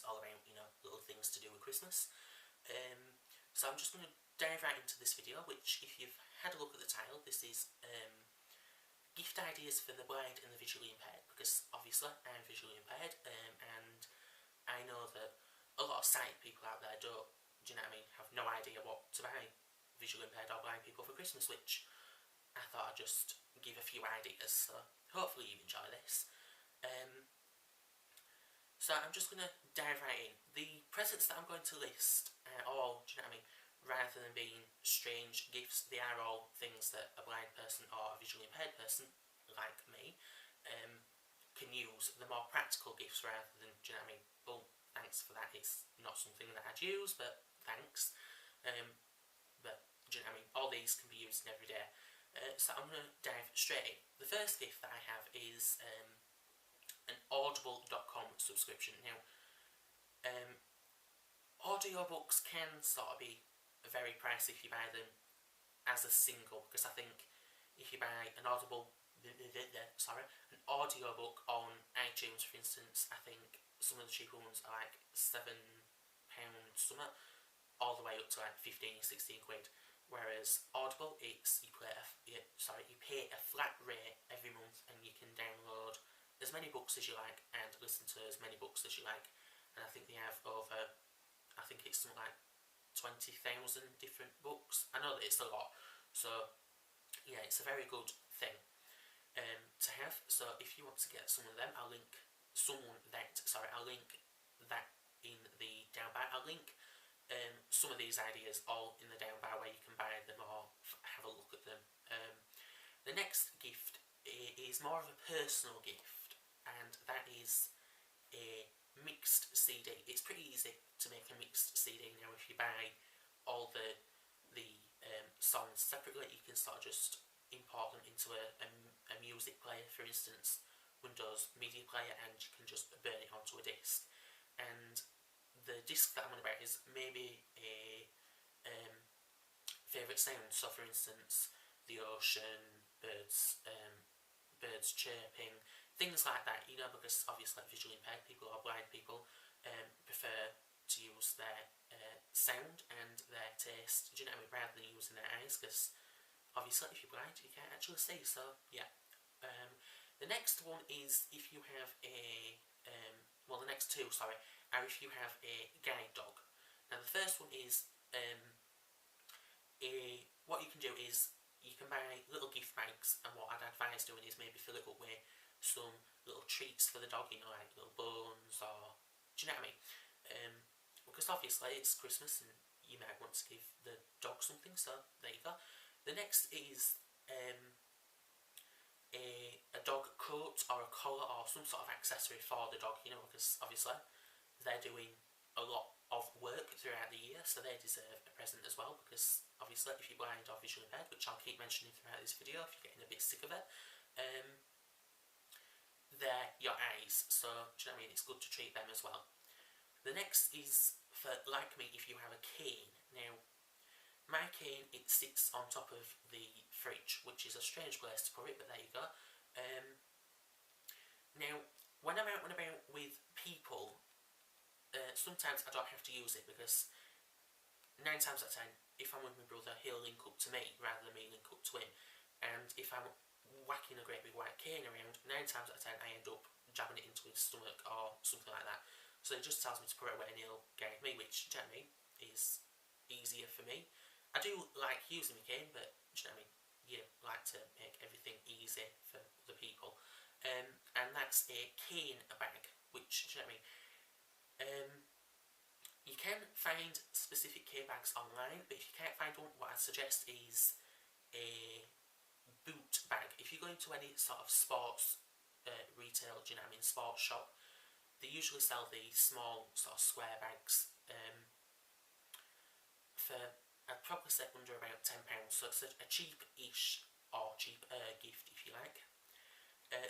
all about, you know, little things to do with Christmas. So I'm just going to dive right into this video, which, if you've had a look at the title, this is gift ideas for the blind and the visually impaired, because obviously I'm visually impaired, and I know that a lot of sight people out there don't, do you know what I mean, have no idea what to buy visually impaired or blind people for Christmas, which I thought I'd just give a few ideas, so hopefully you enjoy this. So I'm just going to dive right in. The presents that I'm going to list are all, do you know what I mean, rather than being strange gifts, they are all things that a blind person or a visually impaired person, like me, can use. The more practical gifts rather than, do you know what I mean, well, thanks for that, it's not something that I'd use, but thanks. But, do you know what I mean, all these can be used in every day. So I'm going to dive straight in. The first gift that I have is an audible.com subscription. Now, audiobooks can sort of be very pricey if you buy them as a single, because I think if you buy an audiobook on iTunes, for instance, I think some of the cheaper ones are like £7 something, all the way up to like 15, 16 quid. Whereas Audible, it's you pay a flat rate every month, and you can download as many books as you like and listen to as many books as you like. And I think they have over, I think it's something like 20,000 different books. I know that it's a lot, so yeah, it's a very good thing to have. So if you want to get some of them, I'll link that in the down bar. I'll link some of these ideas all in the down bar where you can buy them or have a look at them. The next gift is more of a personal gift, and that is a mixed CD. It's pretty easy to make a mixed CD now. If you buy all the songs separately, you can sort of just import them into a music player, for instance, Windows Media Player, and you can just burn it onto a disc. And the disc that I'm on about is maybe a favourite sound. So, for instance, the ocean, birds chirping, things like that, you know, because obviously visually impaired people or blind people prefer to use their sound and their taste, do you know what I mean, rather than using their eyes, because obviously if you're blind you can't actually see. So yeah. The next one is if you have a the next two, are if you have a guide dog. Now the first one is what you can do is you can buy little gift bags, and what I'd advise doing is maybe fill it up with some little treats for the dog, you know, like little bones, or do you know what I mean? Because obviously it's Christmas and you might want to give the dog something, so there you go. The next is a dog coat or a collar or some sort of accessory for the dog, you know, because obviously they're doing a lot of work throughout the year, so they deserve a present as well, because obviously if you're blind or visually impaired, which I'll keep mentioning throughout this video if you're getting a bit sick of it, they're your eyes, so do you know what I mean, it's good to treat them as well. The next is for, like me, if you have a cane. Now, my cane, it sits on top of the fridge, which is a strange place to put it, but there you go. Now, when I'm out and about with people, sometimes I don't have to use it, because 9 times out of 10, if I'm with my brother, he'll link up to me rather than me link up to him. And if I'm whacking a great big white cane around, 9 times out of 10 I end up jabbing it into his stomach or something like that. So it just tells me to put it away and he'll guide me, which, do you know what I mean, is easier for me. I do like using my cane, but do you know what I mean, you like to make everything easy for other people. And that's a cane bag, which, do you know what I mean, you can find specific cane bags online, but if you can't find one, what I'd suggest is a boot bag. If you go into any sort of sports retail, do you know what I mean, sports shop, they usually sell the small sort of square bags for, I'd probably say, under about £10, so it's a cheap-ish or cheap gift if you like.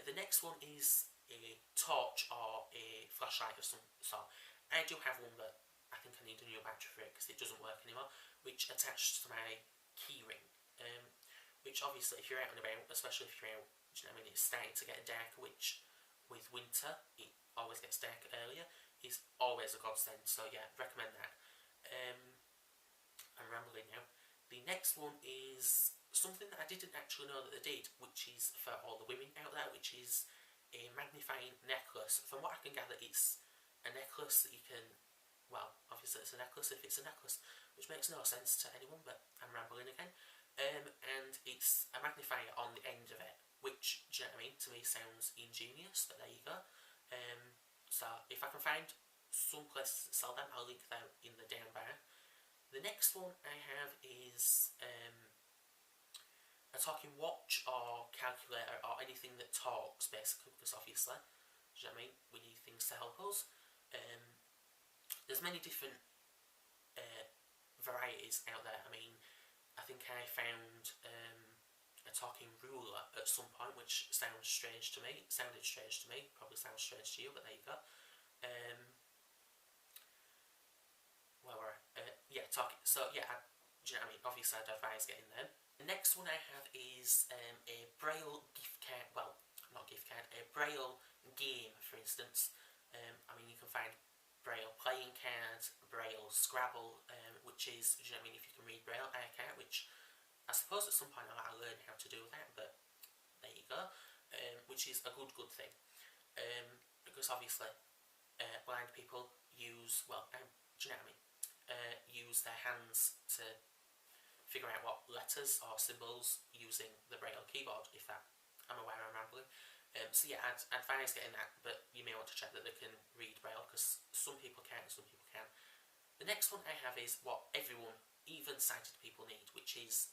The next one is a torch or a flashlight of some sort. I do have one, but I think I need a new battery for it because it doesn't work anymore, which attached to my key ring, which obviously if you're out and about, especially if you're out, do you know what I mean, it's starting to get darker, which with winter it always gets darker earlier. is always a godsend. So yeah, recommend that. I'm rambling now. The next one is something that I didn't actually know that they did, which is for all the women out there, which is a magnifying necklace. From what I can gather, it's a necklace that you can, well, obviously it's a necklace if it's a necklace, which makes no sense to anyone, but I'm rambling again. And it's a magnifier on the end of it, which, do you know what I mean, to me sounds ingenious, but there you go. So if I can find some places that sell them, I'll link them in the down bar. The next one I have is a talking watch or calculator or anything that talks, basically, because obviously, do you know what I mean, we need things to help us. There's many different varieties out there. I mean, I think I found a talking ruler at some point, which sounds strange to me. It sounded strange to me, probably sounds strange to you, but there you go. Where were I? Yeah, talking. So yeah, do you know what I mean? Obviously, I'd advise getting them. The next one I have is a Braille gift card. Well, not gift card. A Braille game, for instance. I mean, you can find Braille playing cards, Braille Scrabble, which is, do you know what I mean? If you can read Braille, I can't. Which I suppose at some point I might learn how to do that, but there you go. Which is a good thing. Because obviously, blind people use, well, do you know what I mean? Use their hands to figure out what letters or symbols using the Braille keyboard, if that, I'm aware I'm rambling. So yeah, I'd advise getting that, but you may want to check that they can read Braille, because some people can and some people can. The next one I have is what everyone, even sighted people, need, which is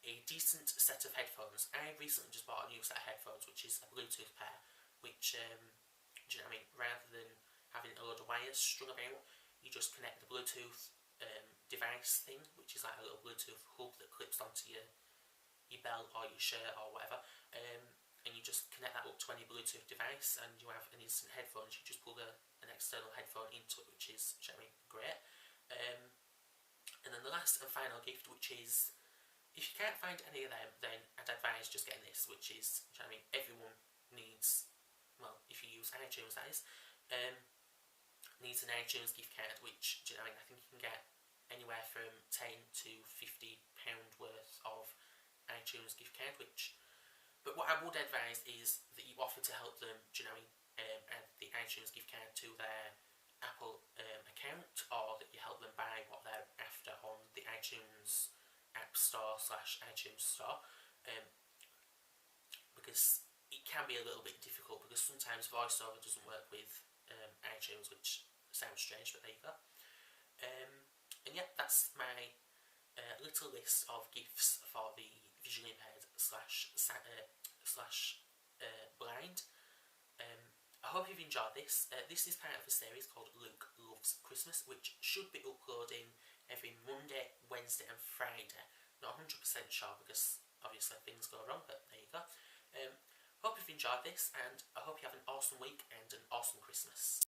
a decent set of headphones. I recently just bought a new set of headphones, which is a Bluetooth pair, which, do you know what I mean, rather than having a load of wires strung about, you just connect the Bluetooth device thing, which is like a little Bluetooth hub that clips onto your belt or your shirt or whatever, and you just connect that up to any Bluetooth device, and you have an instant headphones. You just plug an external headphone into it, which is, do you know what I mean, great. And then the last and final gift, which is, if you can't find any of them, then I'd advise just getting this, which is, do you know what I mean, everyone needs, well, if you use iTunes, that is, needs an iTunes gift card, which, do you know what I mean, I think you can get anywhere from £10 to £50 worth of iTunes gift card, which, but what I would advise is that you offer to help them, do you know what I mean, add the iTunes gift card to their Apple account, or that you help them buy what they're after on the iTunes App Store / iTunes Store, because it can be a little bit difficult, because sometimes VoiceOver doesn't work with iTunes, which sounds strange, but there you go. And yeah, that's my little list of gifts for the visually impaired / blind. I hope you've enjoyed this. This is part of a series called Luke Loves Christmas, which should be uploading every Monday, Wednesday and Friday. Not 100% sure, because obviously things go wrong, but there you go. Hope you've enjoyed this, and I hope you have an awesome week and an awesome Christmas.